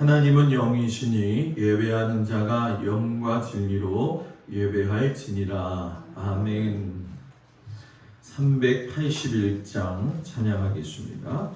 하나님은 영이시니 예배하는 자가 영과 진리로 예배할지니라. 아멘. 381장 찬양하겠습니다.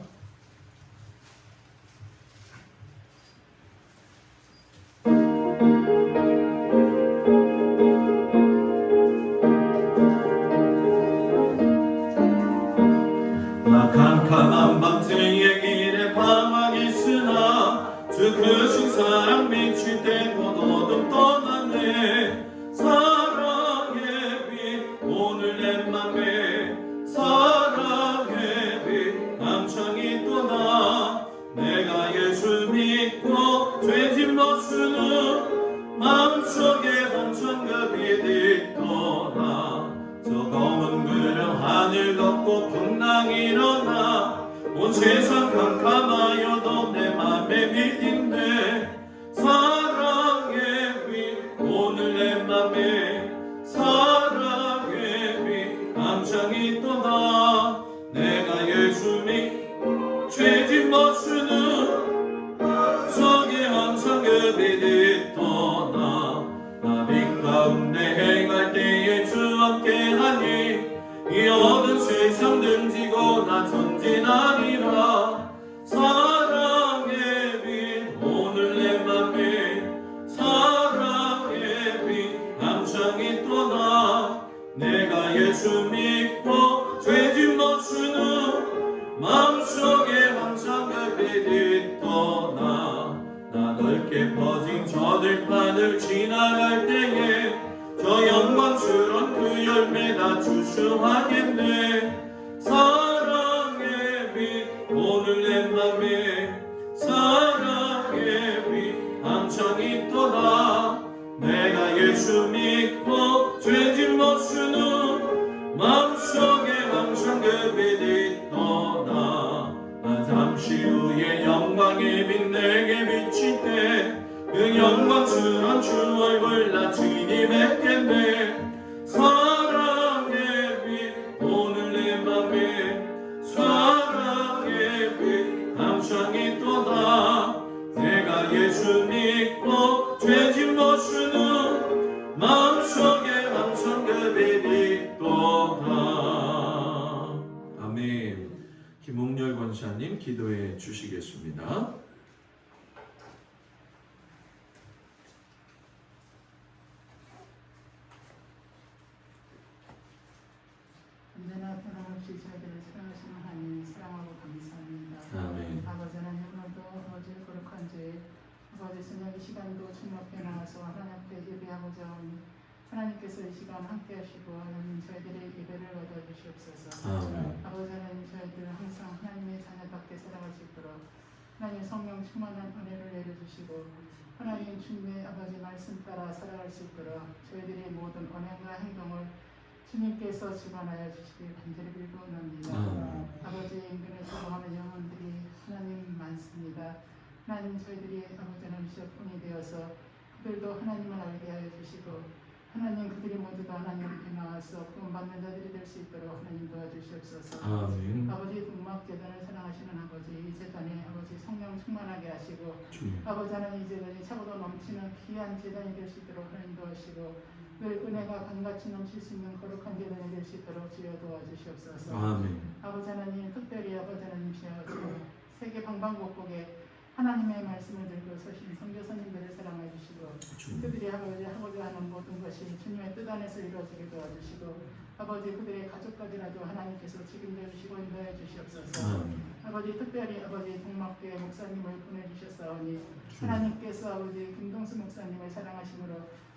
나 캄캄한 밤중에 길에 방황이 있으나 주 크신 사랑 비칠 때 곧 어둠 떠났네. 사랑의 빛 오늘 내 맘에 사랑의 빛 감창이 떠나. 내가 예수 믿고 죄짐 멈추는 마음속에 한참 그 빛이 떠나. 저 검은 구름 하늘 덮고 풍랑이 일어나. 온 세상 캄캄하여도 내 맘에 빛인데 사랑의 빛 오늘 내 맘에 사랑의 빛 감창이 떠나. 내가 예수 믿고 죄짐 멈추는 속에 항상 그 빛이 떠나. 나 빛 가운데 행할 때에 주 함께하니 이 어두운 세상 등지고 나 전진하리라. 사랑의 빛 오늘 내 맘에 사랑의 빛 감창이 떠나. 내가 예수 믿고 죄짐 멈추는 마음속에 항상 그 빛이 떠나. 나 넓게 퍼진 저 들판을 지나갈 때에 저 영광스런 그 열매 다 주수하겠네. 사랑의 빛 오늘 내 맘에 사랑의 빛 감창이 떠나. 내가 예수 믿고 죄짐 멈추는 마음속에 항상 그 빛이 떠나. 나 잠시 후에 영광의 빛 내게 비칠 때 그 영광스런 주 얼굴 나 주님 뵙겠네. 사랑의 빛 오늘 내 맘에 사랑의 빛 감창이 떠나. 내가 예수 믿고 죄짐 멈추는 마음속에 항상 그 빛이 떠나. 아멘. 김홍렬 권사님 기도해 주시겠습니다. 언제나 변함없이 저희들을 사랑하시는 하나님 사랑하고 감사합니다. 아멘. 아버지 하나님 오늘도 아버지 거룩한 주에 아버지 저녁 이 시간도 주님 앞에 나와서 하나님 앞에 예배하고자 하니 하나님께서 이 시간 함께 하시고 하나님 저희들의 예배를 얻어주시옵소서. 아멘. 아버지 하나님 저희들 항상 하나님의 자녀답게 살아갈 수 있도록 하나님 성령 충만한 은혜를 내려주시고 하나님 주님의 아버지 말씀 따라 살아갈 수 있도록 저희들의 모든 언행과 행동을 주님께서 주관하여 주시길 간절히 빌고옵나이다. 아버지 인근에 수고하는 영혼들이 하나님 많습니다. 하나님 저희들이 아버지 하나님 시어폰이 되어서 그들도 하나님을 알게 하여 주시고 하나님 그들이 모두 다 하나님 앞에 나와서 구원받는 자들이 될 수 있도록 하나님 도와주시옵소서. 아멘. 아버지 동막재단을 사랑하시는 아버지 이 재단에 아버지 성령 충만하게 하시고 주님. 아버지 하나님 이 재단이 차고도 넘치는 귀한 재단이 될 수 있도록 하나님 도와주시고 늘 은혜가 강같이 넘칠 수 있는 거룩한 재단이 될 수 있도록 주여 도와주시옵소서. 아멘. 아버지 하나님 특별히 아버지 하나님이시여 세계 방방곡곡에 하나님의 말씀을 들고 서신 선교사님들을 사랑해 주시고 주님. 그들이 아버지 하고자 하는 모든 것이 주님의 뜻 안에서 이루어지게 도와주시고 아버지 그들의 가족까지라도 하나님께서 책임져 주시고 인도해 주시옵소서. 아멘. 아버지 특별히 아버지 동막교회 목사님을 보내주셨사오니 하나님께서 아버지 김동수 목사님을 사랑하심으로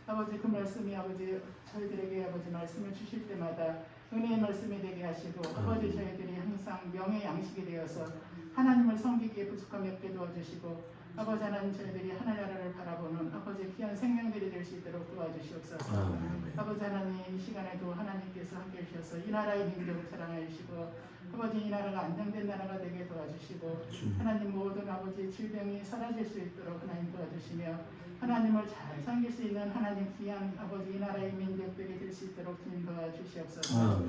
아버지 그 말씀이 아버지 저희들에게 아버지 말씀을 주실 때마다 은혜의 말씀이 되게 하시고 아버지 저희들이 항상 명의 양식이 되어서 하나님을 섬기기에 부족함이 없게 도와주시고 아버지 하나님 저희들이 하늘나라를 바라보는 아버지 귀한 생명들이 될 수 있도록 도와주시옵소서. 아버지 하나님 이 시간에도 하나님께서 함께 해주셔서 이 나라의 민족을 사랑해 주시고 아버지 이 나라가 안정된 나라가 되게 도와주시고 하나님 모든 아버지 질병이 사라질 수 있도록 하나님 도와주시며 하나님을 잘 섬길 수 있는 하나님 귀한 아버지 이 나라의 민족들이 될 수 있도록 주님 도와주시옵소서.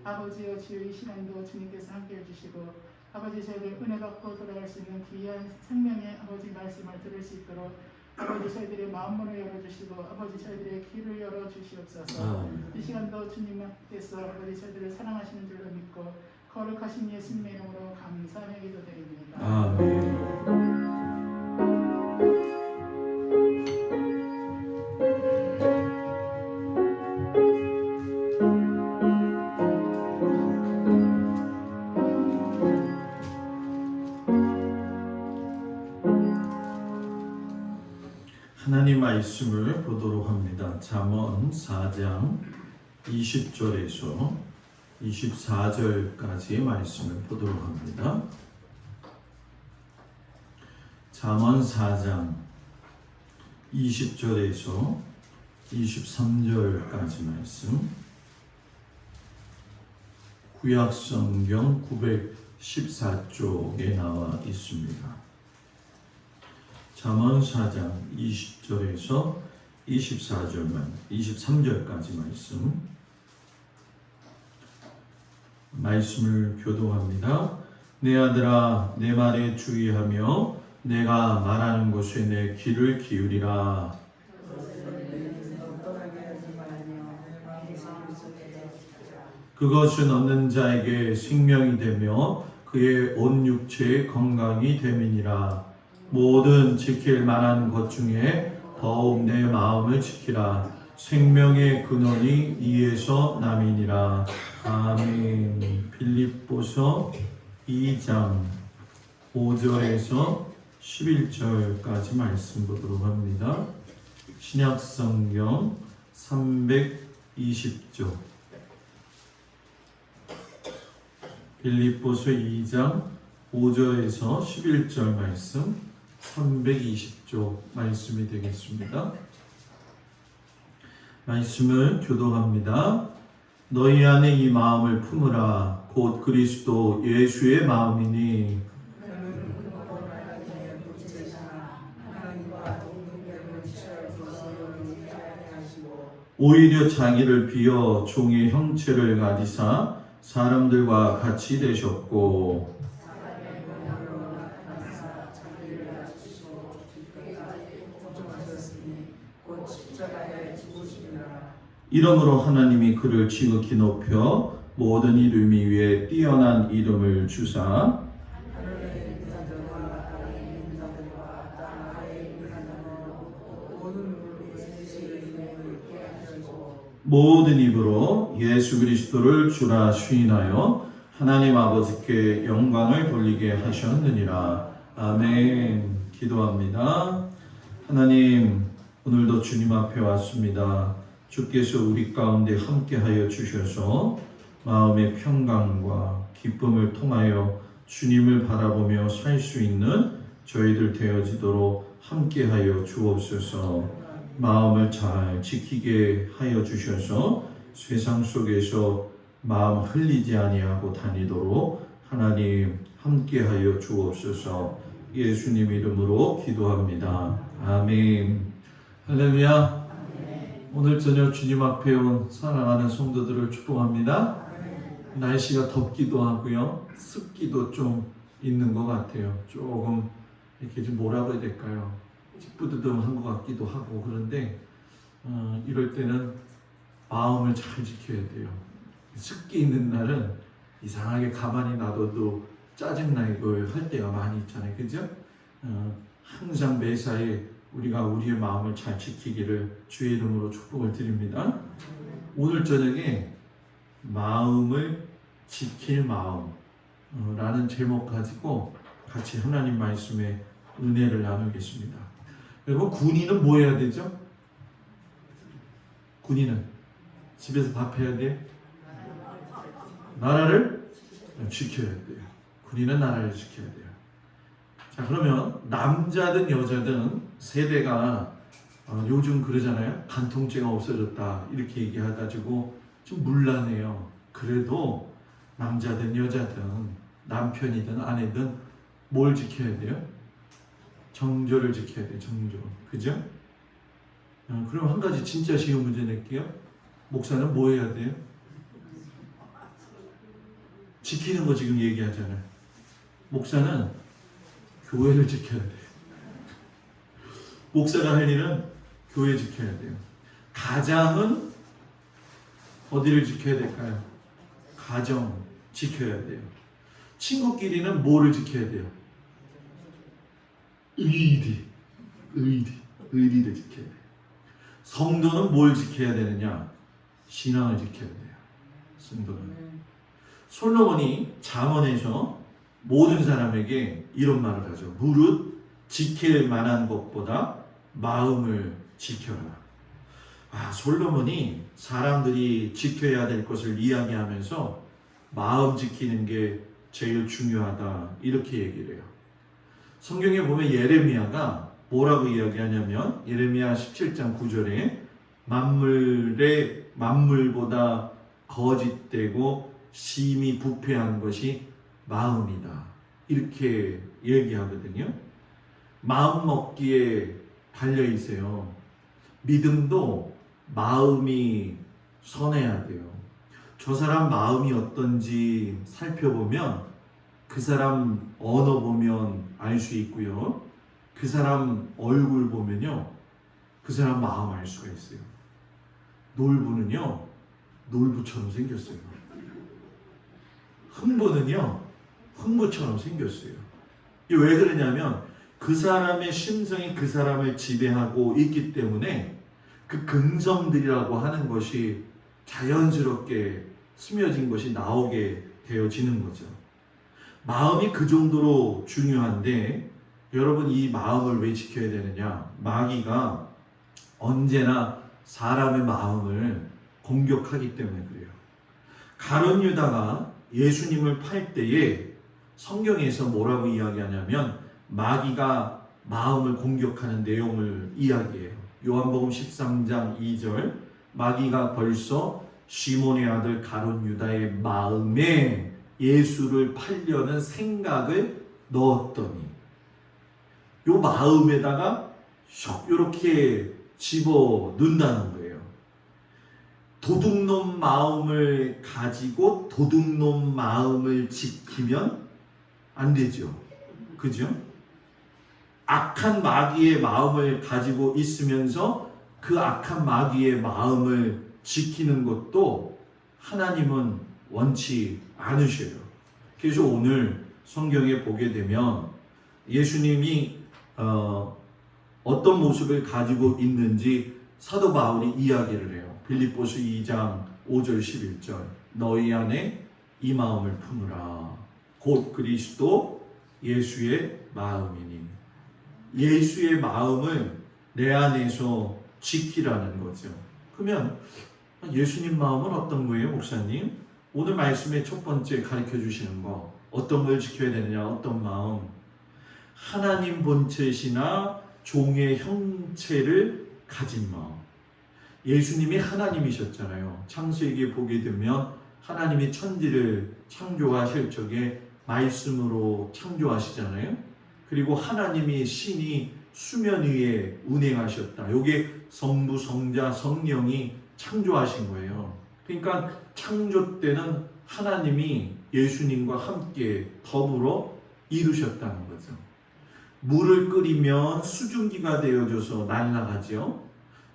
아버지여 주여 이 시간도 주님께서 함께 해주시고 아버지 저희들 은혜 받고 돌아갈 수 있는 귀한 생명의 아버지 말씀을 들을 수 있도록 아버지 저희들의 마음문을 열어주시고 아버지 저희들의 귀를 열어주시옵소서. 이 시간도 주님께서 아버지 저희들을 사랑하시는 줄로 믿고 거룩하신 예수님의 이름으로 감사하며 기도드립니다. 아멘. 하나님 말씀을 보도록 합니다. 잠언 4장 20절에서 24절까지의 말씀을 보도록 합니다. 잠언 4장 20절에서 23절까지 말씀, 구약성경 914쪽에 나와 있습니다. 잠언 4장 20절에서 23절까지 말씀을 교독합니다. 내 아들아, 내 말에 주의하며 내가 말하는 곳에 내 귀를 기울이라. 그것은 얻는 자에게 생명이 되며 그의 온 육체의 건강이 됨이니라. 모든 지킬 만한 것 중에 더욱 내 마음을 지키라. 생명의 근원이 이에서 남이니라. 아멘. 빌립보서 2장 5절에서 11절까지 말씀 보도록 합니다. 신약성경 320조. 빌립보서 2장 5절에서 11절 말씀 320조 말씀이 되겠습니다. 말씀을 교독합니다. 너희 안에 이 마음을 품으라. 곧 그리스도 예수의 마음이니 오히려 자기를 비어 종의 형체를 가지사 사람들과 같이 되셨고 이러므로 하나님이 그를 지극히 높여 모든 이름 위에 뛰어난 이름을 주사 모든 입으로 예수 그리스도를 주라 시인하여 하나님 아버지께 영광을 돌리게 하셨느니라. 아멘. 기도합니다. 하나님, 오늘도 주님 앞에 왔습니다. 주께서 우리 가운데 함께하여 주셔서 마음의 평강과 기쁨을 통하여 주님을 바라보며 살 수 있는 저희들 되어지도록 함께하여 주옵소서. 마음을 잘 지키게 하여 주셔서 세상 속에서 마음 흘리지 아니하고 다니도록 하나님 함께하여 주옵소서. 예수님 이름으로 기도합니다. 아멘. 할렐루야. 오늘 저녁 주님 앞에 온 사랑하는 성도들을 축복합니다. 날씨가 덥기도 하고요. 습기도 좀 있는 것 같아요. 조금 이렇게 좀 뭐라고 해야 될까요? 찌뿌드듬한 것 같기도 하고 그런데 이럴 때는 마음을 잘 지켜야 돼요. 습기 있는 날은 이상하게 가만히 놔둬도 짜증나고 할 때가 많이 있잖아요. 그죠? 항상 매사에 우리가 우리의 마음을 잘 지키기를 주의 이름으로 축복을 드립니다. 오늘 저녁에 마음을 지킬 마음 라는 제목 가지고 같이 하나님 말씀에 은혜를 나누겠습니다. 여러분, 군인은 뭐 해야 되죠? 군인은 집에서 밥 해야 돼요? 나라를 지켜야 돼요. 군인은 나라를 지켜야 돼요. 자, 그러면 남자든 여자든 세대가 요즘 그러잖아요. 간통죄가 없어졌다 이렇게 얘기해가지고 좀 문란해요. 그래도 남자든 여자든 남편이든 아내든 뭘 지켜야 돼요? 정조를 지켜야 돼요. 정조. 그죠? 그럼 한 가지 진짜 쉬운 문제 낼게요. 목사는 뭐 해야 돼요? 지키는 거 지금 얘기하잖아요. 목사는 교회를 지켜야 돼요. 목사가 할 일은 교회 지켜야 돼요. 가장은 어디를 지켜야 될까요? 가정 지켜야 돼요. 친구끼리는 뭐를 지켜야 돼요? 의리를 지켜야 돼요. 성도는 뭘 지켜야 되느냐? 신앙을 지켜야 돼요. 성도는. 솔로몬이 잠언에서 모든 사람에게 이런 말을 하죠. 무릇 지킬 만한 것보다 마음을 지켜라. 솔로몬이 사람들이 지켜야 될 것을 이야기하면서 마음 지키는 게 제일 중요하다 이렇게 얘기를 해요. 성경에 보면 예레미야가 뭐라고 이야기하냐면 예레미야 17장 9절에 만물보다 거짓되고 심히 부패한 것이 마음이다 이렇게 얘기하거든요. 마음 먹기에 달려 있어요. 믿음도 마음이 선해야 돼요. 저 사람 마음이 어떤지 살펴보면 그 사람 언어 보면 알 수 있고요. 그 사람 얼굴 보면요. 그 사람 마음 알 수가 있어요. 놀부는요. 놀부처럼 생겼어요. 흥부는요. 흥부처럼 생겼어요. 이게 왜 그러냐면 그 사람의 심성이 그 사람을 지배하고 있기 때문에 그 근성들이라고 하는 것이 자연스럽게 스며진 것이 나오게 되어지는 거죠. 마음이 그 정도로 중요한데 여러분 이 마음을 왜 지켜야 되느냐? 마귀가 언제나 사람의 마음을 공격하기 때문에 그래요. 가룟 유다가 예수님을 팔 때에 성경에서 뭐라고 이야기하냐면 마귀가 마음을 공격하는 내용을 이야기해요. 요한복음 13장 2절 마귀가 벌써 시몬의 아들 가룟 유다의 마음에 예수를 팔려는 생각을 넣었더니 요 마음에다가 슉 이렇게 집어 넣는다는 거예요. 도둑놈 마음을 가지고 도둑놈 마음을 지키면 안 되죠. 그죠? 악한 마귀의 마음을 가지고 있으면서 그 악한 마귀의 마음을 지키는 것도 하나님은 원치 않으셔요. 그래서 오늘 성경에 보게 되면 예수님이 어떤 모습을 가지고 있는지 사도 바울이 이야기를 해요. 빌립보서 2장 5절 11절 너희 안에 이 마음을 품으라. 곧 그리스도 예수의 마음이니. 예수의 마음을 내 안에서 지키라는 거죠. 그러면 예수님 마음은 어떤 거예요, 목사님? 오늘 말씀의 첫 번째 가르쳐 주시는 거 어떤 걸 지켜야 되느냐, 어떤 마음? 하나님 본체시나 종의 형체를 가진 마음. 예수님이 하나님이셨잖아요. 창세기에 보게 되면 하나님이 천지를 창조하실 적에 말씀으로 창조하시잖아요. 그리고 하나님이 신이 수면 위에 운행하셨다. 이게 성부, 성자, 성령이 창조하신 거예요. 그러니까 창조 때는 하나님이 예수님과 함께 더불어 이루셨다는 거죠. 물을 끓이면 수증기가 되어져서 날아가죠.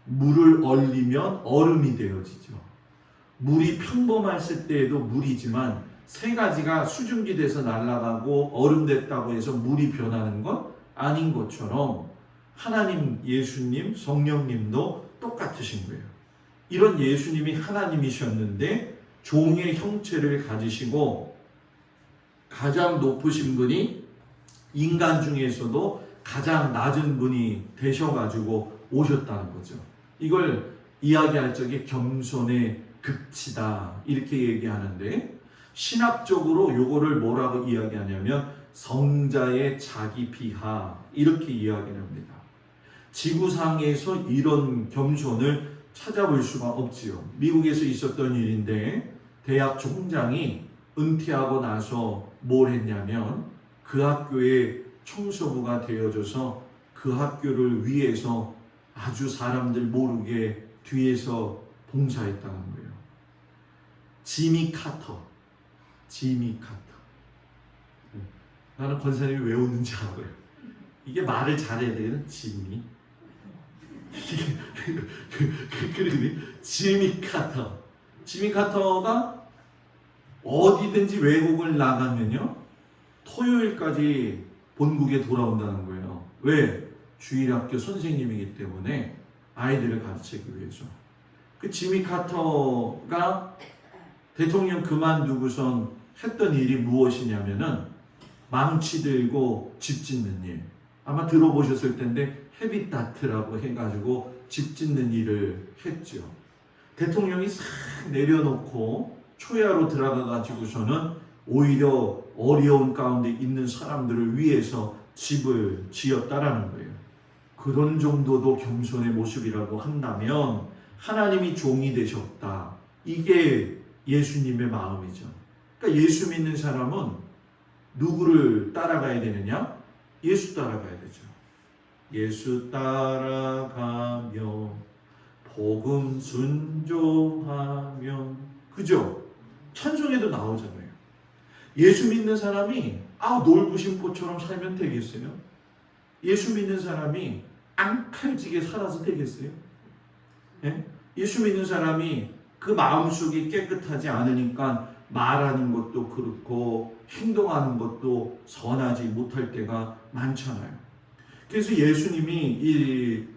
물을 얼리면 얼음이 되어지죠. 물이 평범했을 때에도 물이지만 세 가지가 수증기 돼서 날아가고 얼음 됐다고 해서 물이 변하는 건 아닌 것처럼 하나님, 예수님, 성령님도 똑같으신 거예요. 이런 예수님이 하나님이셨는데 종의 형체를 가지시고 가장 높으신 분이 인간 중에서도 가장 낮은 분이 되셔가지고 오셨다는 거죠. 이걸 이야기할 적에 겸손의 극치다 이렇게 얘기하는데 신학적으로 요거를 뭐라고 이야기하냐면 성자의 자기 비하 이렇게 이야기를 합니다. 지구상에서 이런 겸손을 찾아볼 수가 없지요. 미국에서 있었던 일인데 대학 총장이 은퇴하고 나서 뭘 했냐면 그 학교에 청소부가 되어져서 그 학교를 위해서 아주 사람들 모르게 뒤에서 봉사했다는 거예요. 지미 카터. 나는 권사님이 왜 웃는지 알아요. 이게 말을 잘해야 되는 지미. 그러니 지미 카터. 지미 카터가 어디든지 외국을 나가면요 토요일까지 본국에 돌아온다는 거예요. 왜? 주일학교 선생님이기 때문에 아이들을 가르치기 위해서. 그 지미 카터가 대통령 그만두고선 했던 일이 무엇이냐면은 망치 들고 집 짓는 일. 아마 들어보셨을 텐데 헤비타트라고 해가지고 집 짓는 일을 했죠. 대통령이 싹 내려놓고 초야로 들어가가지고서는 오히려 어려운 가운데 있는 사람들을 위해서 집을 지었다라는 거예요. 그런 정도도 겸손의 모습이라고 한다면 하나님이 종이 되셨다. 이게 예수님의 마음이죠. 그러니까 예수 믿는 사람은 누구를 따라가야 되느냐? 예수 따라가야 되죠. 예수 따라가며 복음 순종하며, 그죠? 찬송에도 나오잖아요. 예수 믿는 사람이 놀부신 꽃처럼 살면 되겠어요? 예수 믿는 사람이 앙칼지게 살아서 되겠어요? 예? 예수 믿는 사람이 그 마음속이 깨끗하지 않으니까 말하는 것도 그렇고 행동하는 것도 선하지 못할 때가 많잖아요. 그래서 예수님이 이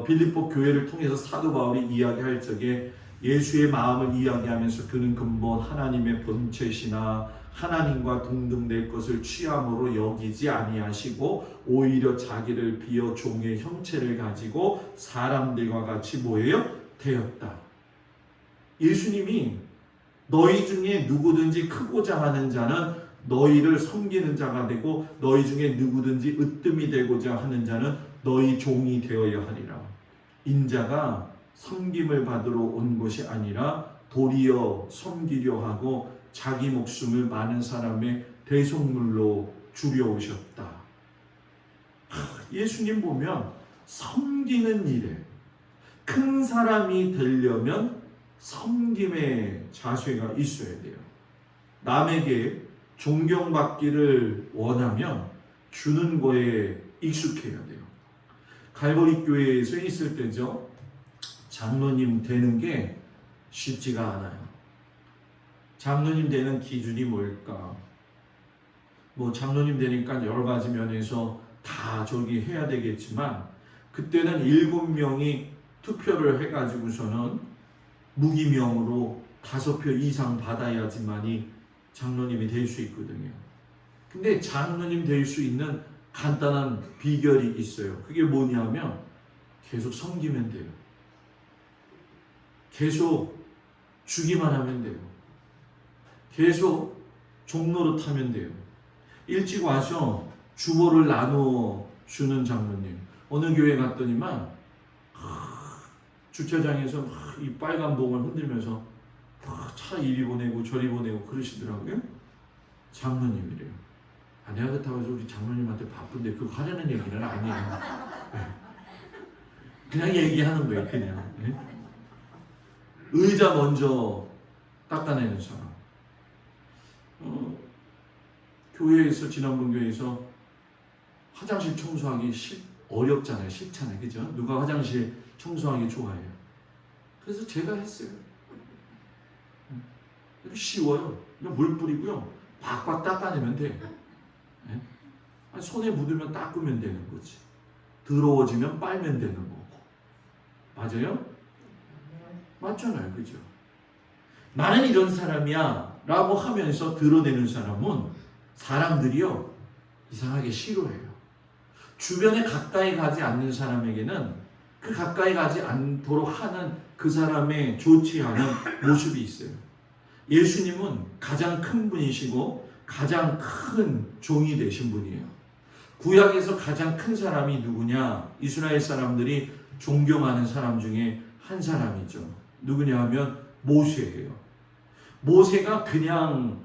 빌립보 교회를 통해서 사도 바울이 이야기할 적에 예수의 마음을 이야기하면서 그는 근본 하나님의 본체시나 하나님과 동등될 것을 취함으로 여기지 아니하시고 오히려 자기를 비어 종의 형체를 가지고 사람들과 같이 뭐예요? 되었다. 예수님이 너희 중에 누구든지 크고자 하는 자는 너희를 섬기는 자가 되고 너희 중에 누구든지 으뜸이 되고자 하는 자는 너희 종이 되어야 하리라. 인자가 섬김을 받으러 온 것이 아니라 도리어 섬기려 하고 자기 목숨을 많은 사람의 대속물로 주려 오셨다. 예수님 보면 섬기는 일에 큰 사람이 되려면 섬김의 자세가 있어야 돼요. 남에게 존경받기를 원하면 주는 거에 익숙해야 돼요. 갈보리 교회에서 있을 때죠. 장로님 되는 게 쉽지가 않아요. 장로님 되는 기준이 뭘까? 장로님 되니까 여러 가지 면에서 다 저기 해야 되겠지만 그때는 7명이 투표를 해가지고서는 무기명으로 5표 이상 받아야지만이 장로님이 될 수 있거든요. 근데 장로님 될 수 있는 간단한 비결이 있어요. 그게 뭐냐면 계속 섬기면 돼요. 계속 주기만 하면 돼요. 계속 종노릇 하면 돼요. 일찍 와서 주보를 나누어 주는 장로님. 어느 교회 갔더니만 주차장에서 이 빨간 봉을 흔들면서 차 이리 보내고 저리 보내고 그러시더라고요. 장로님이래요. 내가 그렇다고 해서 우리 장로님한테 바쁜데 그거 하려는 얘기는 아니에요. 네. 그냥 얘기하는 거예요. 그냥. 네? 의자 먼저 닦아내는 사람. 교회에서 지난번 교회에서 화장실 청소하기 어렵잖아요. 싫잖아요. 그죠? 누가 화장실 청소하기 좋아해요. 그래서 제가 했어요. 쉬워요. 그냥 물 뿌리고요. 박박 닦아내면 돼. 네? 손에 묻으면 닦으면 되는 거지. 더러워지면 빨면 되는 거고. 맞아요? 맞잖아요. 그죠? 나는 이런 사람이야 라고 하면서 드러내는 사람은 사람들이요 이상하게 싫어해요. 주변에 가까이 가지 않는 사람에게는 그 가까이 가지 않도록 하는 그 사람의 좋지 않은 모습이 있어요. 예수님은 가장 큰 분이시고 가장 큰 종이 되신 분이에요. 구약에서 가장 큰 사람이 누구냐? 이스라엘 사람들이 존경하는 사람 중에 한 사람이죠. 누구냐 하면 모세예요. 모세가 그냥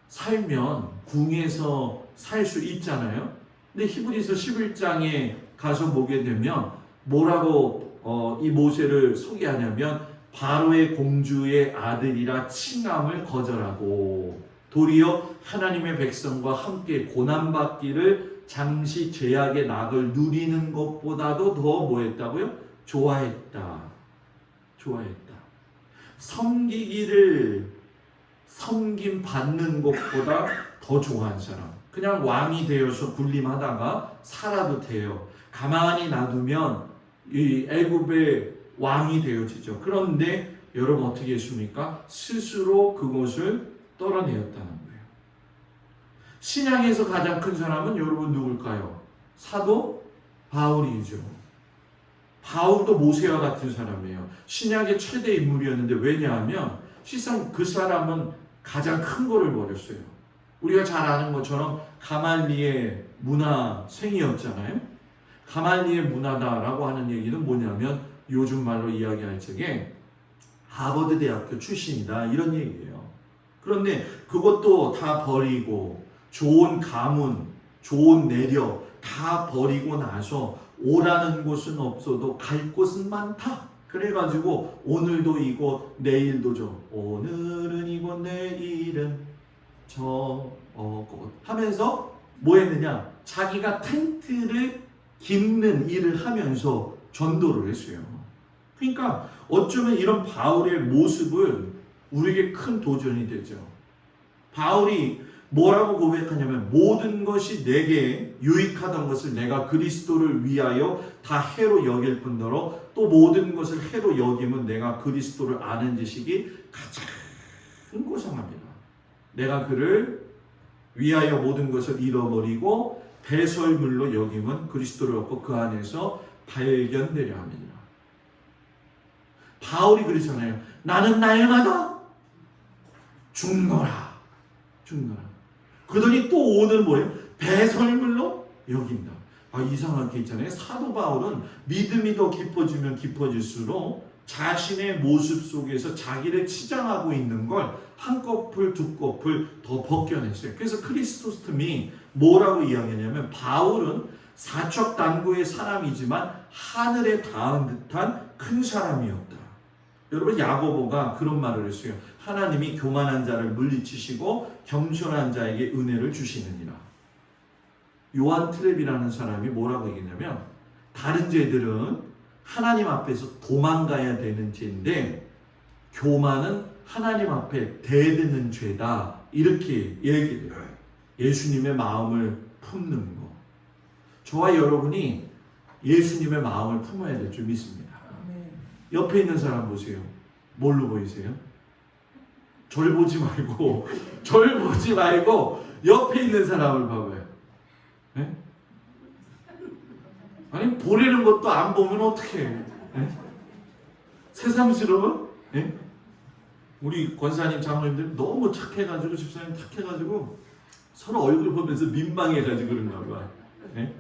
살면 궁에서 살 수 있잖아요. 근데 히브리서 11장에 가서 보게 되면 뭐라고 이 모세를 소개하냐면 바로의 공주의 아들이라 칭함을 거절하고 도리어 하나님의 백성과 함께 고난받기를 잠시 죄악의 낙을 누리는 것보다도 더 뭐했다고요? 좋아했다. 섬김 받는 것보다 더 좋아한 사람. 그냥 왕이 되어서 군림하다가 살아도 돼요. 가만히 놔두면 이 애굽의 왕이 되어지죠. 그런데 여러분 어떻게 했습니까? 스스로 그것을 떨어내었다는 거예요. 신약에서 가장 큰 사람은 여러분 누굴까요? 사도 바울이죠. 바울도 모세와 같은 사람이에요. 신약의 최대 인물이었는데 왜냐하면 실상 그 사람은 가장 큰 거를 버렸어요. 우리가 잘 아는 것처럼 가말리의 문화생이었잖아요. 가말리의 문화다라고 하는 얘기는 뭐냐면 요즘 말로 이야기할 적에 하버드 대학교 출신이다 이런 얘기예요. 그런데 그것도 다 버리고 좋은 가문, 좋은 내력 다 버리고 나서 오라는 곳은 없어도 갈 곳은 많다. 그래가지고 오늘도 이곳 내일도 저 오늘은 이곳 내일은 저곳 하면서 뭐 했느냐? 자기가 텐트를 깁는 일을 하면서 전도를 했어요. 그러니까 어쩌면 이런 바울의 모습은 우리에게 큰 도전이 되죠. 바울이 뭐라고 고백하냐면 모든 것이 내게 유익하던 것을 내가 그리스도를 위하여 다 해로 여길 뿐더러 또 모든 것을 해로 여김은 내가 그리스도를 아는 지식이 가장 고상합니다. 내가 그를 위하여 모든 것을 잃어버리고 배설물로 여김은 그리스도를 얻고 그 안에서 발견되려 합니다. 바울이 그러잖아요. 나는 날마다 죽노라. 그러더니 또 오늘 뭐예요? 배설물로 여긴다. 이상한 게 있잖아요. 사도 바울은 믿음이 더 깊어지면 깊어질수록 자신의 모습 속에서 자기를 치장하고 있는 걸 한 커플 두 커플 더 벗겨냈어요. 그래서 크리스토스톰이 뭐라고 이야기하냐면 바울은 사척단구의 사람이지만 하늘에 닿은 듯한 큰 사람이었다. 여러분 야고보가 그런 말을 했어요. 하나님이 교만한 자를 물리치시고 겸손한 자에게 은혜를 주시느니라. 요한 트랩이라는 사람이 뭐라고 얘기했냐면 다른 죄들은 하나님 앞에서 도망가야 되는 죄인데 교만은 하나님 앞에 대드는 죄다. 이렇게 얘기해요. 예수님의 마음을 품는 거. 저와 여러분이 예수님의 마음을 품어야 될 줄 믿습니다. 옆에 있는 사람 보세요. 뭘로 보이세요? 절 보지 말고 옆에 있는 사람을 봐봐요. 네? 아니 보내는 것도 안 보면 어떡해? 네? 새삼스러워? 네? 우리 권사님 장로님들 너무 착해가지고 집사님 착해가지고 서로 얼굴 보면서 민망해가지고 그런가 봐. 네?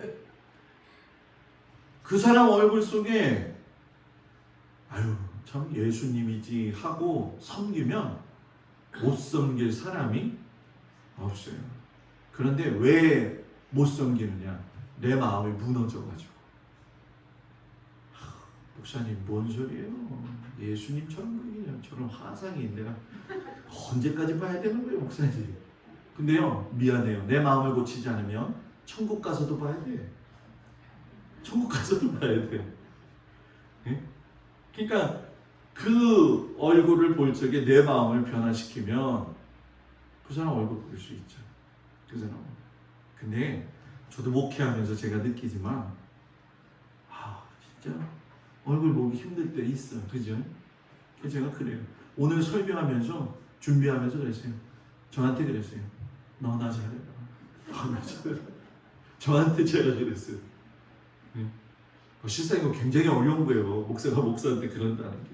그 사람 얼굴 속에 참 예수님이지 하고 섬기면 못 섬길 사람이 없어요. 그런데 왜 못 섬기느냐? 내 마음이 무너져가지고. 목사님 뭔 소리예요? 예수님처럼 저런 화상이 내가 언제까지 봐야 되는 거예요, 목사님? 근데요, 미안해요. 내 마음을 고치지 않으면 천국 가서도 봐야 돼. 천국 가서도 봐야 돼. 네? 그러니까 그 얼굴을 볼 적에 내 마음을 변화시키면 그 사람 얼굴 볼 수 있죠. 그 사람. 근데 저도 목회하면서 제가 느끼지만 진짜 얼굴 보기 힘들 때 있어. 그죠? 제가 그래요. 오늘 설교하면서 준비하면서 그랬어요. 저한테 그랬어요. 너 나 잘해라. 나 잘해라. 저한테 제가 그랬어요. 실상 이거 굉장히 어려운 거예요. 목사가 목사한테 그런다는 게.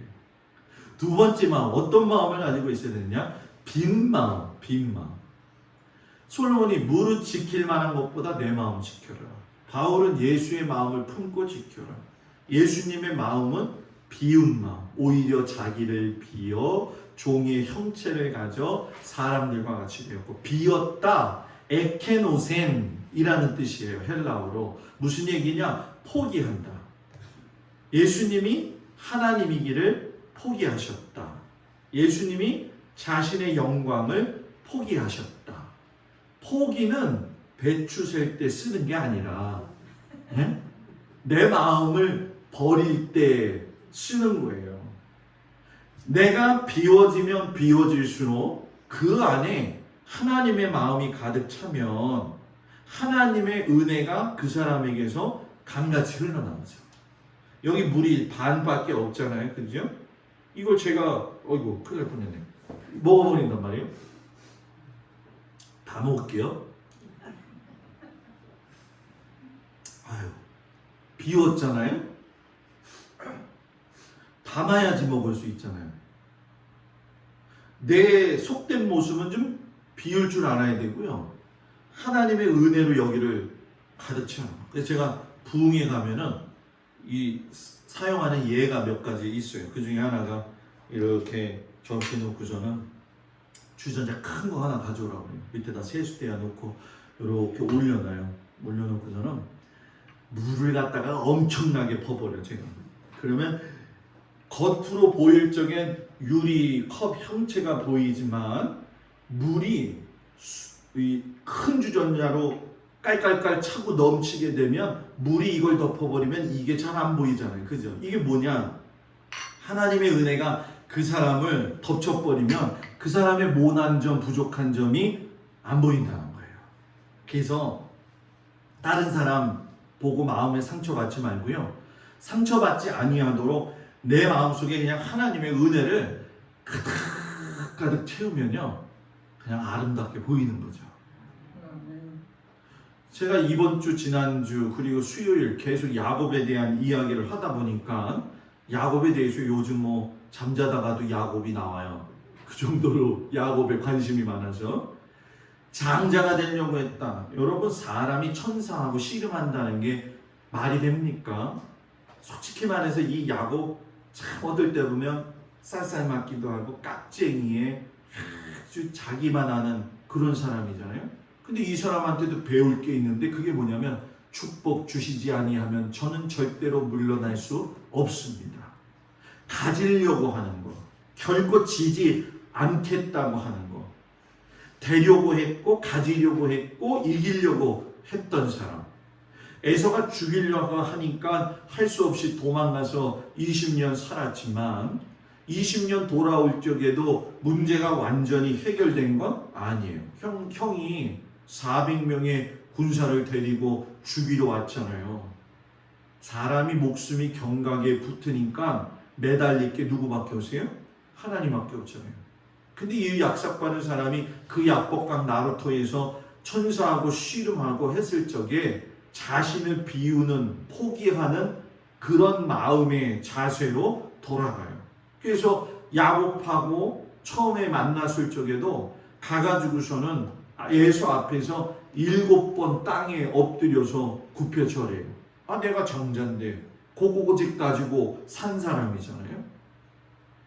두 번째 마음, 어떤 마음을 가지고 있어야 되느냐? 빈 마음. 솔로몬이 무릇 지킬 만한 것보다 내 마음 지켜라. 바울은 예수의 마음을 품고 지켜라. 예수님의 마음은 비운 마음, 오히려 자기를 비어 종의 형체를 가져 사람들과 같이 되었고, 비었다, 에케노센이라는 뜻이에요. 헬라어로. 무슨 얘기냐? 포기한다. 예수님이 하나님이기를 포기하셨다. 예수님이 자신의 영광을 포기하셨다. 포기는 배추 셀 때 쓰는 게 아니라 예? 내 마음을 버릴 때 쓰는 거예요. 내가 비워지면 비워질수록 그 안에 하나님의 마음이 가득 차면 하나님의 은혜가 그 사람에게서 강같이 흘러나오죠. 여기 물이 반밖에 없잖아요. 그죠? 이걸 제가 어이구 큰일 날 뻔했네. 먹어버린단 말이에요. 다 먹을게요. 아유, 비웠잖아요. 담아야지 먹을 수 있잖아요. 내 속된 모습은 좀 비울 줄 알아야 되고요. 하나님의 은혜로 여기를 가득 채워요. 그래서 제가 부흥에 가면은 이 사용하는 예가 몇 가지 있어요. 그 중에 하나가 이렇게 저렇게 놓고서는 주전자 큰 거 하나 가져오라고 해요. 밑에다 세수대야 놓고 이렇게 올려놔요. 올려놓고서는 물을 갖다가 엄청나게 퍼버려요. 제가. 그러면 겉으로 보일 적엔 유리 컵 형체가 보이지만 물이 이 큰 주전자로 깔깔깔 차고 넘치게 되면 물이 이걸 덮어버리면 이게 잘 안 보이잖아요. 그죠? 이게 뭐냐? 하나님의 은혜가 그 사람을 덮쳐버리면 그 사람의 모난 점, 부족한 점이 안 보인다는 거예요. 그래서 다른 사람 보고 마음에 상처받지 말고요. 상처받지 아니하도록 내 마음속에 그냥 하나님의 은혜를 가득 채우면요. 그냥 아름답게 보이는 거죠. 제가 이번 주, 지난주, 그리고 수요일 계속 야곱에 대한 이야기를 하다 보니까 야곱에 대해서 요즘 뭐 잠자다가도 야곱이 나와요. 그 정도로 야곱에 관심이 많아서 장자가 되려고 했다. 여러분, 사람이 천사하고 씨름한다는 게 말이 됩니까? 솔직히 말해서 이 야곱 참 얻을 때 보면 쌀쌀맞기도 하고 깍쟁이에 아주 자기만 아는 그런 사람이잖아요. 근데 이 사람한테도 배울 게 있는데 그게 뭐냐면 축복 주시지 아니하면 저는 절대로 물러날 수 없습니다. 가지려고 하는 거, 결코 지지 않겠다고 하는 거, 되려고 했고 가지려고 했고 이기려고 했던 사람. 에서가 죽이려고 하니까 할 수 없이 도망가서 20년 살았지만 20년 돌아올 적에도 문제가 완전히 해결된 건 아니에요. 형이 400명의 군사를 데리고 죽이러 왔잖아요. 사람이 목숨이 경각에 붙으니까 매달릴 게 누구밖에 없어요? 하나님밖에 없잖아요. 근데 이 약삭받은 사람이 그 약복강 나루토에서 천사하고 씨름하고 했을 적에 자신을 비우는, 포기하는 그런 마음의 자세로 돌아가요. 그래서 야곱하고 처음에 만났을 적에도 가가지고서는 예수 앞에서 7번 땅에 엎드려서 굽혀 절해요. 아, 내가 정자인데 고고직 가지고 산 사람이잖아요.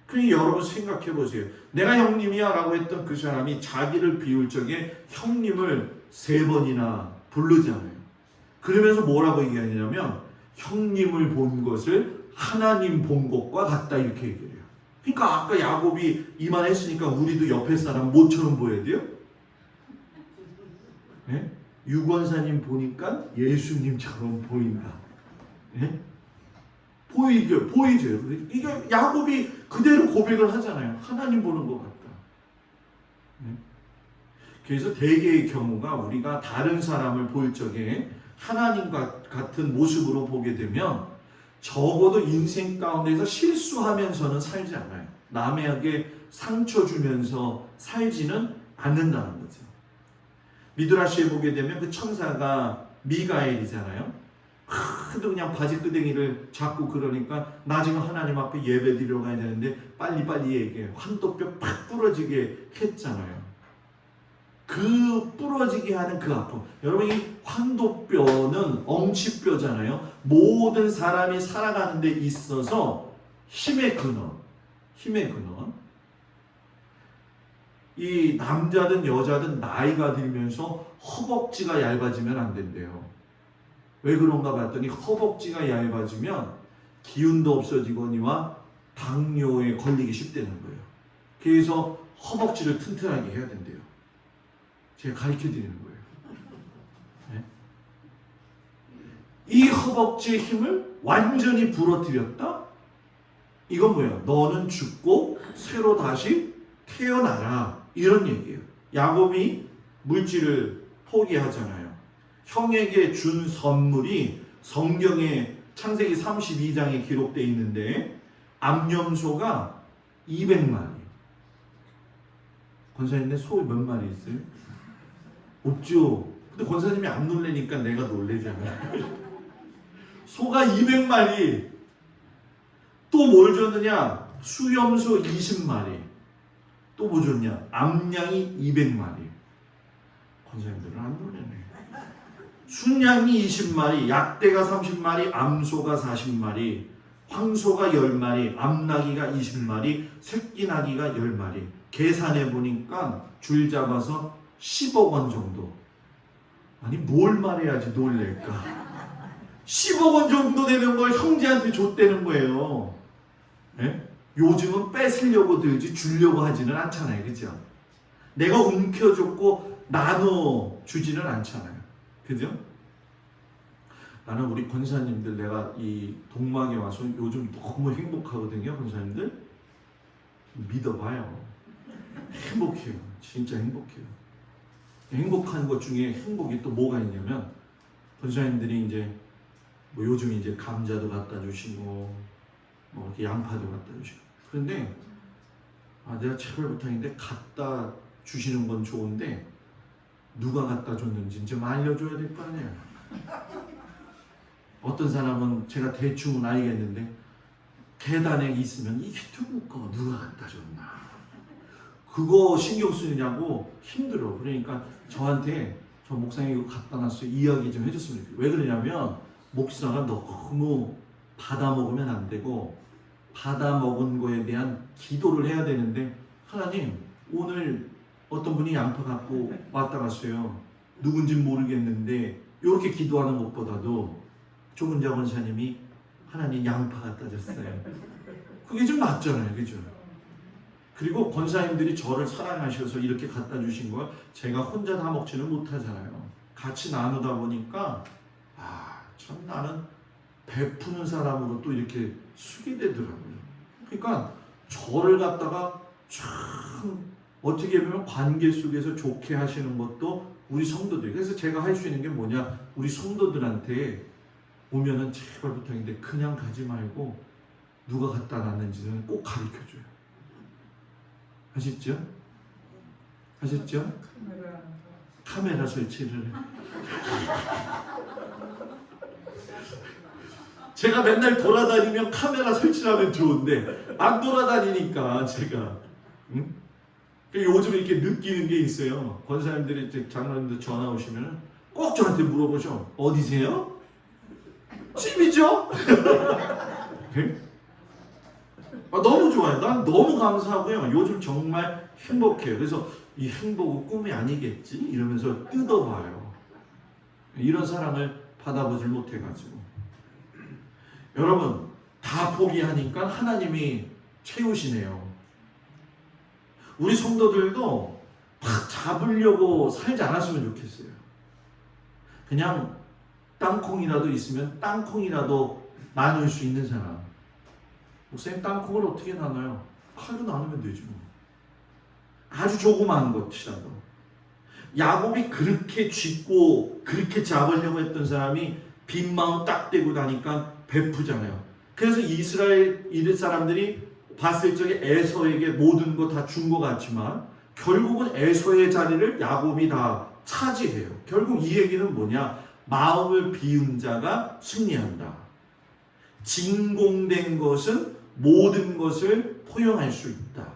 그러니 여러분 생각해 보세요. 내가 형님이야 라고 했던 그 사람이 자기를 비울 적에 형님을 3번이나 부르잖아요. 그러면서 뭐라고 얘기하냐면 형님을 본 것을 하나님 본 것과 같다 이렇게 얘기해요. 그러니까 아까 야곱이 이만했으니까 우리도 옆에 사람 모처럼 보여야 돼요? 네? 유권사님 보니까 예수님처럼 보인다. 네? 보이죠? 이게 야곱이 그대로 고백을 하잖아요. 하나님 보는 것 같다. 네? 그래서 대개의 경우가 우리가 다른 사람을 볼 적에 하나님과 같은 모습으로 보게 되면 적어도 인생 가운데서 실수하면서는 살지 않아요. 남에게 상처 주면서 살지는 않는다는 거죠. 미드라시에 보게 되면 그 천사가 미가엘이잖아요. 하도 그냥 바지끄댕이를 잡고 그러니까 나 지금 하나님 앞에 예배 드리러 가야 되는데 빨리빨리 얘기해. 환도뼈 팍 부러지게 했잖아요. 그 부러지게 하는 그 아픔. 여러분, 이 환도뼈는 엉치뼈잖아요. 모든 사람이 살아가는 데 있어서 힘의 근원. 이 남자든 여자든 나이가 들면서 허벅지가 얇아지면 안 된대요. 왜 그런가 봤더니 허벅지가 얇아지면 기운도 없어지거니와 당뇨에 걸리기 쉽다는 거예요. 그래서 허벅지를 튼튼하게 해야 된대요. 제가 가르쳐 드리는 거예요. 네? 이 허벅지의 힘을 완전히 부러뜨렸다? 이건 뭐예요? 너는 죽고 새로 다시 태어나라. 이런 얘기예요. 야곱이 물질을 포기하잖아요. 형에게 준 선물이 성경에 창세기 32장에 기록되어 있는데 암염소가 200마리. 권사님네 소 몇 마리 있어요? 없죠. 근데 권사님이 안 놀래니까 내가 놀래잖아요. 소가 200마리. 또 뭘 줬느냐? 수염소 20마리. 또 뭐 줬냐? 암양이 200마리. 권사님들은 안 놀래네. 순양이 20마리, 약대가 30마리, 암소가 40마리, 황소가 10마리, 암나기가 20마리, 새끼나기가 10마리. 계산해 보니까 줄 잡아서 10억 원 정도. 아니 뭘 말해야지 놀랄까? 10억 원 정도 되는 걸 형제한테 줬다는 거예요. 예? 요즘은 뺏으려고 들지 주려고 하지는 않잖아요. 그죠? 내가 움켜줬고 나눠 주지는 않잖아요. 그죠? 나는 우리 권사님들 내가 이 동막에 와서 요즘 너무 행복하거든요. 권사님들 믿어봐요. 행복해요. 진짜 행복해요. 행복한 것 중에 행복이 또 뭐가 있냐면 권사님들이 이제 뭐 요즘 이제 감자도 갖다 주시고 뭐 이렇게 양파도 갖다 주시고 그런데 내가 제발 부탁인데 갖다 주시는 건 좋은데 누가 갖다 줬는지 좀 알려줘야 될 거 아니에요. 어떤 사람은 제가 대충은 알겠는데 계단에 있으면 이게 누구 거 누가 갖다 줬나 그거 신경 쓰느냐고 힘들어. 그러니까 저한테 저 목사님 이거 갖다 놨어요 이야기 좀 해줬으면 좋겠어요. 왜 그러냐면 목사가 너무 받아 먹으면 안 되고 받아 먹은 거에 대한 기도를 해야 되는데 하나님 오늘 어떤 분이 양파 갖고 왔다 갔어요. 누군지 모르겠는데 이렇게 기도하는 것보다도 조문자 권사님이 하나님 양파 갖다 줬어요. 그게 좀 낫잖아요. 그죠? 그리고 권사님들이 저를 사랑하셔서 이렇게 갖다 주신 걸 제가 혼자 다 먹지는 못하잖아요. 같이 나누다 보니까 참 나는 베푸는 사람으로 또 이렇게 쓰게 되더라고요. 그러니까 저를 갖다가 참 어떻게 보면 관계 속에서 좋게 하시는 것도 우리 성도들. 그래서 제가 할 수 있는 게 뭐냐? 우리 성도들한테 오면은 제발 부탁인데 그냥 가지 말고 누가 갖다 놨는지는 꼭 가르쳐줘요. 아셨죠? 아셨죠? 카메라 설치를. 제가 맨날 돌아다니면 카메라 설치하면 좋은데 안 돌아다니니까 제가 요즘 이렇게 느끼는 게 있어요. 권사님들이 이제 장로님들 전화 오시면 꼭 저한테 물어보셔. 어디세요? 집이죠? 너무 좋아요. 난 너무 감사하고요. 요즘 정말 행복해요. 그래서 이 행복은 꿈이 아니겠지? 이러면서 뜯어봐요. 이런 사랑을 받아보질 못해가지고. 여러분 다 포기하니까 하나님이 채우시네요. 우리 성도들도 막 잡으려고 살지 않았으면 좋겠어요. 그냥 땅콩이라도 있으면 땅콩이라도 나눌 수 있는 사람. 목사님 땅콩을 어떻게 나눠요? 칼로 나누면 되죠. 아주 조그마한 것이라도. 야곱이 그렇게 쥐고 그렇게 잡으려고 했던 사람이 빈 마음 딱 대고 나니까 베푸잖아요. 그래서 이스라엘 사람들이 봤을 적에 에서에게 모든 거 다 준 것 같지만 결국은 에서의 자리를 야곱이 다 차지해요. 결국 이 얘기는 뭐냐? 마음을 비운 자가 승리한다. 진공된 것은 모든 것을 포용할 수 있다.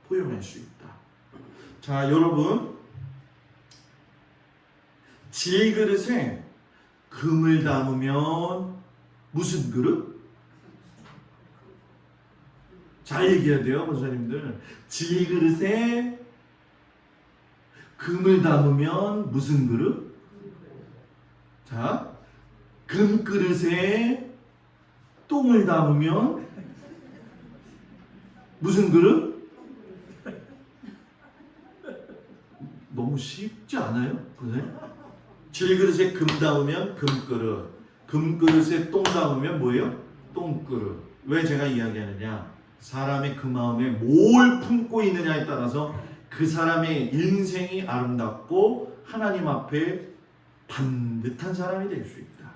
포용할 수 있다. 자, 여러분 질그릇에 금을 담으면 무슨 그릇? 잘 얘기해야 돼요, 권사님들. 질그릇에 금을 담으면 무슨 그릇? 자, 금그릇에 똥을 담으면 무슨 그릇? 너무 너무 쉽지 않아요? 그래? 질그릇에 금 담으면 금그릇, 금그릇에 똥 담으면 뭐예요? 똥그릇. 왜 제가 이야기하느냐? 사람의 그 마음에 뭘 품고 있느냐에 따라서 그 사람의 인생이 아름답고 하나님 앞에 반듯한 사람이 될 수 있다.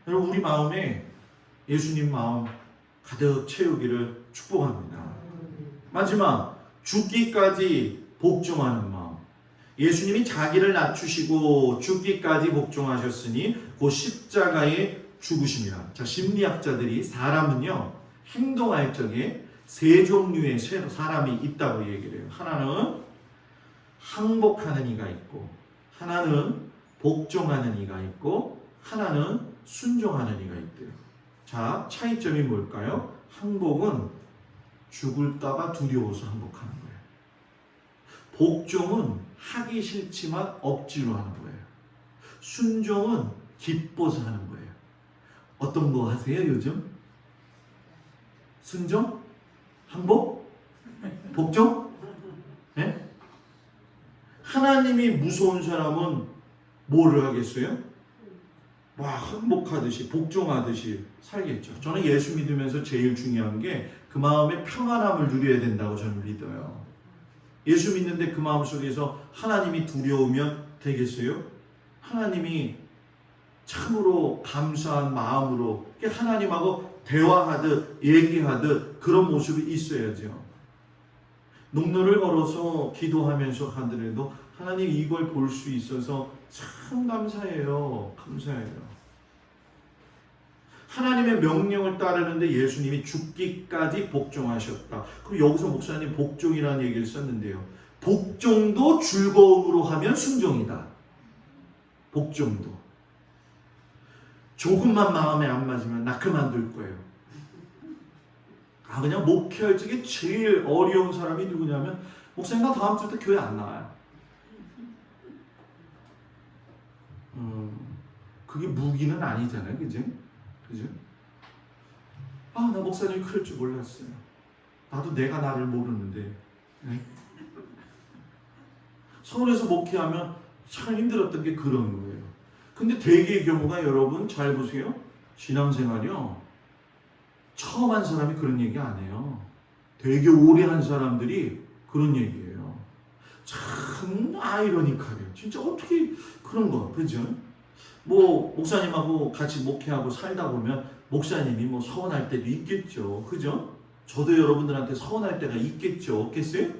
여러분, 우리 마음에 예수님 마음 가득 채우기를 축복합니다. 마지막, 죽기까지 복종하는 마음. 예수님이 자기를 낮추시고 죽기까지 복종하셨으니 곧 십자가에 죽으심이라. 자, 심리학자들이 사람은요, 행동할 적에 세 종류의 사람이 있다고 얘기를 해요. 하나는 항복하는 이가 있고, 하나는 복종하는 이가 있고, 하나는 순종하는 이가 있대요. 자, 차이점이 뭘까요? 항복은 죽을까봐 두려워서 항복하는 거예요. 복종은 하기 싫지만 억지로 하는 거예요. 순종은 기뻐서 하는 거예요. 어떤 거 하세요, 요즘? 순종? 항복? 복종? 네? 하나님이 무서운 사람은 뭐를 하겠어요? 와, 항복하듯이 복종하듯이 살겠죠. 저는 예수 믿으면서 제일 중요한 게 그 마음의 평안함을 누려야 된다고 저는 믿어요. 예수 믿는데 그 마음 속에서 하나님이 두려우면 되겠어요? 하나님이 참으로 감사한 마음으로 하나님하고 대화하듯 얘기하듯 그런 모습이 있어야죠. 농로를 걸어서 기도하면서 하더라도 하나님 이걸 볼 수 있어서 참 감사해요. 감사해요. 하나님의 명령을 따르는데 예수님이 죽기까지 복종하셨다. 그럼 여기서 목사님 복종이라는 얘기를 썼는데요. 복종도 즐거움으로 하면 순종이다. 복종도. 조금만 마음에 안 맞으면 나 그만둘 거예요. 그냥 목회할 적에 제일 어려운 사람이 누구냐면, 목사님 나 다음 주부터 교회 안 나와요. 그게 무기는 아니잖아요. 그죠? 그죠? 나 목사님이 그럴 줄 몰랐어요. 나도 내가 나를 모르는데. 네? 서울에서 목회하면 참 힘들었던 게 그런 거예요. 근데 대개의 경우가 여러분 잘 보세요. 신앙생활이요. 처음 한 사람이 그런 얘기 안 해요. 되게 오래 한 사람들이 그런 얘기예요. 참 아이러니하네요. 진짜 어떻게 그런 거, 그죠? 뭐 목사님하고 같이 목회하고 살다 보면 목사님이 뭐 서운할 때도 있겠죠. 그죠? 저도 여러분들한테 서운할 때가 있겠죠. 없겠어요?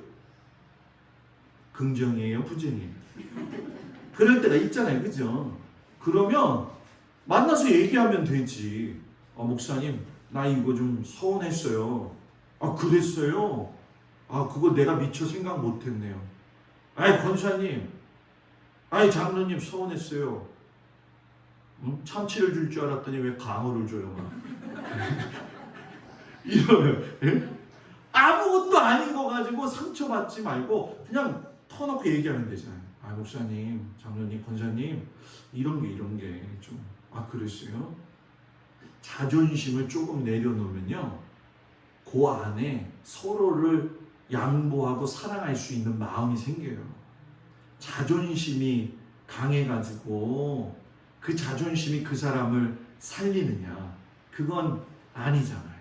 긍정이에요? 부정이에요? 그럴 때가 있잖아요. 그죠? 그러면 만나서 얘기하면 되지. 목사님 나 이거 좀 서운했어요. 그랬어요? 그거 내가 미처 생각 못했네요. 권사님, 장로님 서운했어요. 참치를 줄 줄 알았더니 왜 강어를 줘요? 이러면 아무것도 아닌 거 가지고 상처받지 말고 그냥 터놓고 얘기하면 되잖아요. 목사님, 장로님, 권사님 이런 게 좀 그랬어요? 자존심을 조금 내려놓으면요, 그 안에 서로를 양보하고 사랑할 수 있는 마음이 생겨요. 자존심이 강해가지고 그 자존심이 그 사람을 살리느냐? 그건 아니잖아요.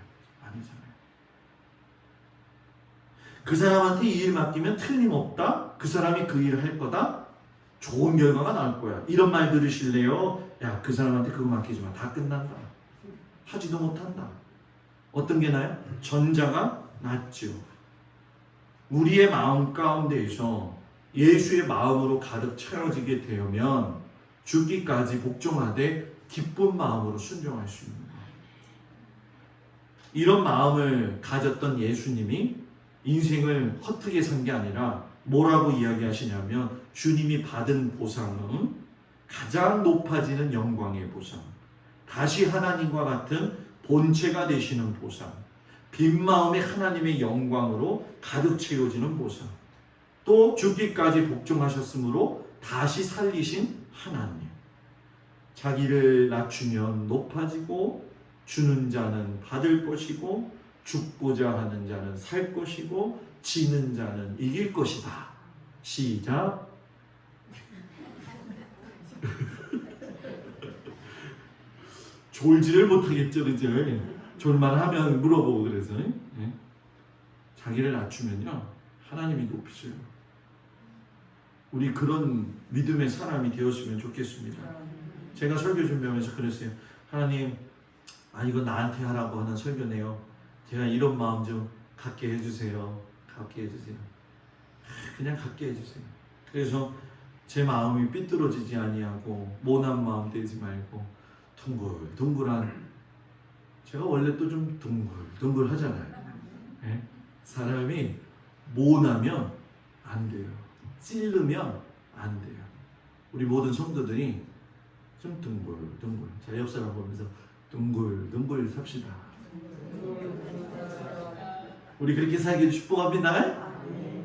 그 사람한테 이 일 맡기면 틀림없다. 그 사람이 그 일을 할 거다. 좋은 결과가 나올 거야. 이런 말 들으실래요? 야, 그 사람한테 그거 맡기지 마. 다 끝난다. 하지도 못한다. 어떤 게 나요? 전자가 낫죠. 우리의 마음 가운데에서 예수의 마음으로 가득 채워지게 되면 죽기까지 복종하되 기쁜 마음으로 순종할 수 있는 거예요. 이런 마음을 가졌던 예수님이 인생을 헛되게 산 게 아니라 뭐라고 이야기하시냐면, 주님이 받은 보상은 가장 높아지는 영광의 보상, 다시 하나님과 같은 본체가 되시는 보상, 빈 마음에 하나님의 영광으로 가득 채워지는 보상, 또 죽기까지 복종하셨으므로 다시 살리신 하나님. 자기를 낮추면 높아지고, 주는 자는 받을 것이고, 죽고자 하는 자는 살 것이고, 지는 자는 이길 것이다. 시작. 졸지를 못하겠죠, 그죠? 졸만하면 물어보고 그래서 예? 자기를 낮추면요 하나님이 높이셔요. 우리 그런 믿음의 사람이 되었으면 좋겠습니다. 제가 설교 준비하면서 그랬어요. 하나님, 이거 나한테 하라고 하는 설교네요. 제가 이런 마음 좀 갖게 해주세요. 갖게 해주세요. 그냥 갖게 해주세요. 그래서 제 마음이 삐뚤어지지 아니하고 모난 마음 되지 말고 둥글둥글한, 제가 원래 또 좀 둥글둥글 하잖아요. 네? 사람이 모나면 안 돼요. 찔르면 안 돼요. 우리 모든 성도들이 좀 둥글둥글. 자, 옆 사람 보면서 둥글둥글 삽시다. 우리 그렇게 살기를 축복합니다.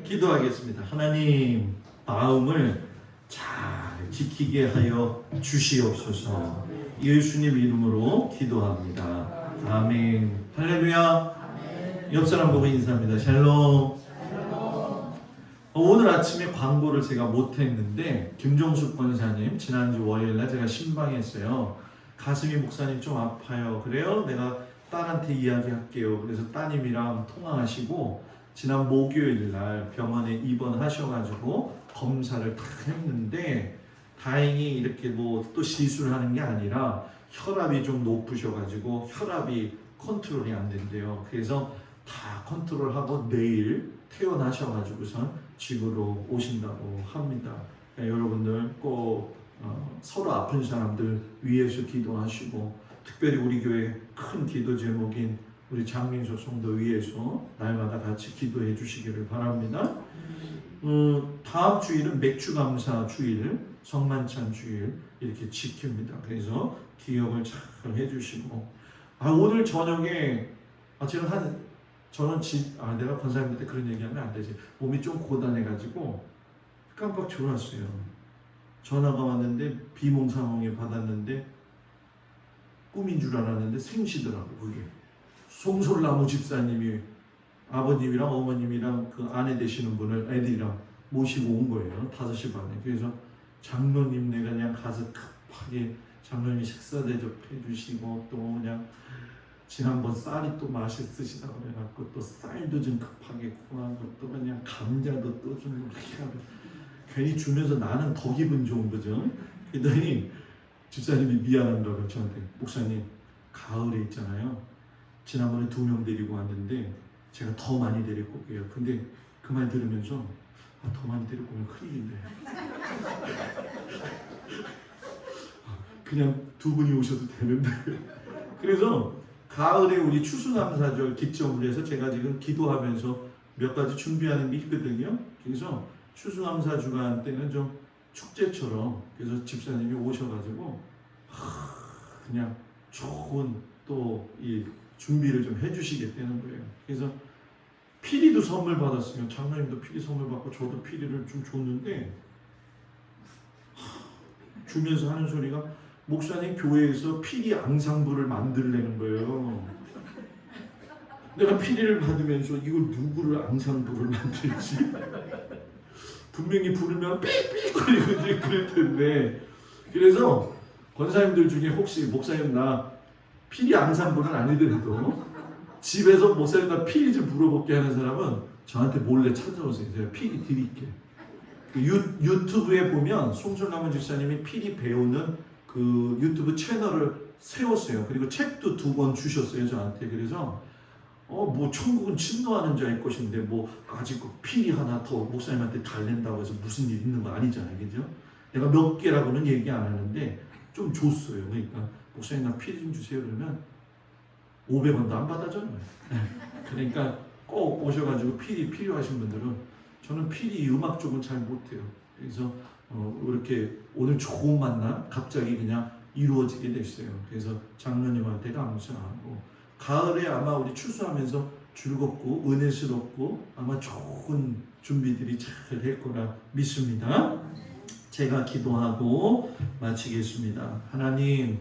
기도하겠습니다. 하나님, 마음을 잘 지키게 하여 주시옵소서. 예수님 이름으로 기도합니다. 아멘. 할렐루야. 옆 사람 보고 인사합니다. 샬롬. 오늘 아침에 광고를 제가 못했는데 김종숙 권사님 지난주 월요일날 제가 신방했어요. 가슴이 목사님 좀 아파요. 그래요? 내가 딸한테 이야기할게요. 그래서 따님이랑 통화하시고 지난 목요일날 병원에 입원하셔가지고 검사를 다 했는데 다행히 이렇게 뭐 또 시술하는 게 아니라 혈압이 좀 높으셔가지고 혈압이 컨트롤이 안 된대요. 그래서 다 컨트롤하고 내일 퇴원하셔가지고선 집으로 오신다고 합니다. 그러니까 여러분들 꼭 서로 아픈 사람들 위해서 기도하시고, 특별히 우리 교회 큰 기도 제목인 우리 장민수 성도 위해서 날마다 같이 기도해 주시기를 바랍니다. 다음 주일은 맥주 감사 주일, 성만찬 주일 이렇게 지킵니다. 그래서 기억을 잘 해주시고, 오늘 저녁에 내가 권사님한테 그런 얘기하면 안 되지. 몸이 좀 고단해가지고 깜빡 졸았어요. 전화가 왔는데 비몽사몽에 받았는데 꿈인 줄 알았는데 생시더라고. 그게 송솔나무 집사님이 아버님이랑 어머님이랑 그 아내 되시는 분을 애들이랑 모시고 온 거예요. 5시 반에. 그래서 장로님 내가 그냥 가서 급하게 장로님이 식사 대접해 주시고, 또 그냥 지난번 쌀이 또 맛있으시다고 그래갖고 또 쌀도 좀 급하게 구하고 또 그냥 감자도 또 좀 이렇게 하고 괜히 주면서 나는 더 기분 좋은 거죠. 그랬더니 집사님이 미안한다고 저한테, 목사님 가을에 있잖아요. 지난번에 2명 데리고 왔는데 제가 더 많이 데리고 올게요. 근데 그 말 들으면서 더 많이 데리고 오면 큰일인데 그냥 2분이 오셔도 되는데 그래서 가을에 우리 추수감사절 기점으로 해서 제가 지금 기도하면서 몇 가지 준비하는 게 있거든요. 그래서 추수감사 주간 때는 좀 축제처럼, 그래서 집사님이 오셔가지고 그냥 좋은 또 이 준비를 좀 해주시겠다는 거예요. 그래서 피리도 선물 받았으면, 장로님도 피리 선물 받고 저도 피리를 좀 줬는데 주면서 하는 소리가, 목사님 교회에서 피리 앙상블을 만들려는 거예요. 내가 피리를 받으면서 이걸 누구를 앙상블을 만들지? 분명히 부르면 삑삑거리고 이제 그럴 텐데. 그래서 권사님들 중에 혹시 목사님 나 피리 앙상블은 아니더라도 집에서 목사님 나 피리 좀 물어볼게 하는 사람은 저한테 몰래 찾아오세요. 제가 피리 드릴게. 그 유튜브에 보면 송솔나무 집사님이 피리 배우는 그 유튜브 채널을 세웠어요. 그리고 책도 2권 주셨어요 저한테. 그래서 뭐 천국은 침노하는 자일 것인데 뭐 아직 그 피리 하나 더 목사님한테 달랜다고 해서 무슨 일 있는 거 아니잖아요, 그죠? 내가 몇 개라고는 얘기 안 하는데 좀 줬어요. 그러니까 목사님 나 피리 좀 주세요 그러면 500원도 안 받아줘요. 그러니까 꼭 오셔가지고 피리 필요하신 분들은, 저는 피리 음악 쪽은 잘 못해요. 그래서 이렇게 오늘 좋은 만남 갑자기 그냥 이루어지게 됐어요. 그래서 장로님한테 감사하고, 가을에 아마 우리 추수하면서 즐겁고 은혜스럽고 아마 좋은 준비들이 잘 될 거라 믿습니다. 제가 기도하고 마치겠습니다. 하나님,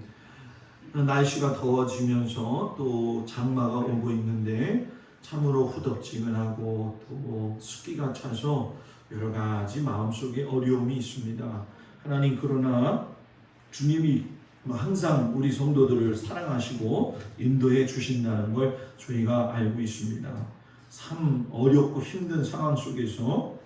날씨가 더워지면서 또 장마가 오고 있는데 참으로 후덥지근하고 또 습기가 차서 여러 가지 마음속에 어려움이 있습니다. 하나님 그러나 주님이 항상 우리 성도들을 사랑하시고 인도해 주신다는 걸 저희가 알고 있습니다. 참 어렵고 힘든 상황 속에서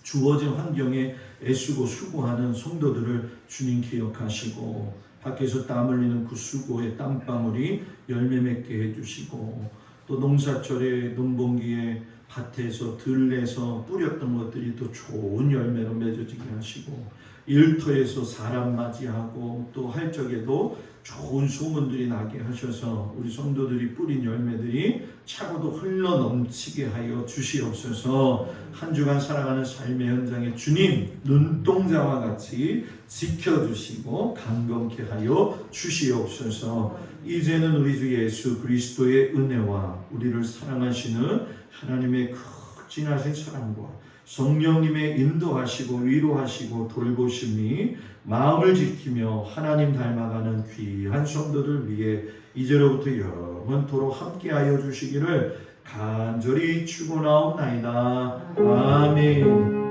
주어진 환경에 애쓰고 수고하는 성도들을 주님 기억하시고 밖에서 땀 흘리는 그 수고의 땀방울이 열매 맺게 해주시고 또 농사철에 농번기에 밭에서 들에서 뿌렸던 것들이 또 좋은 열매로 맺어지게 하시고 일터에서 사람 맞이하고 또 할 적에도 좋은 소문들이 나게 하셔서 우리 성도들이 뿌린 열매들이 차고도 흘러 넘치게 하여 주시옵소서. 한 주간 살아가는 삶의 현장에 주님 눈동자와 같이 지켜주시고 강건케 하여 주시옵소서. 이제는 우리 주 예수 그리스도의 은혜와 우리를 사랑하시는 하나님의 극진하신 사랑과 성령님의 인도하시고 위로하시고 돌보심이 마음을 지키며 하나님 닮아가는 귀한 성도들 위해 이제로부터 영원토록 함께하여 주시기를 간절히 축원하옵나이다. 아멘.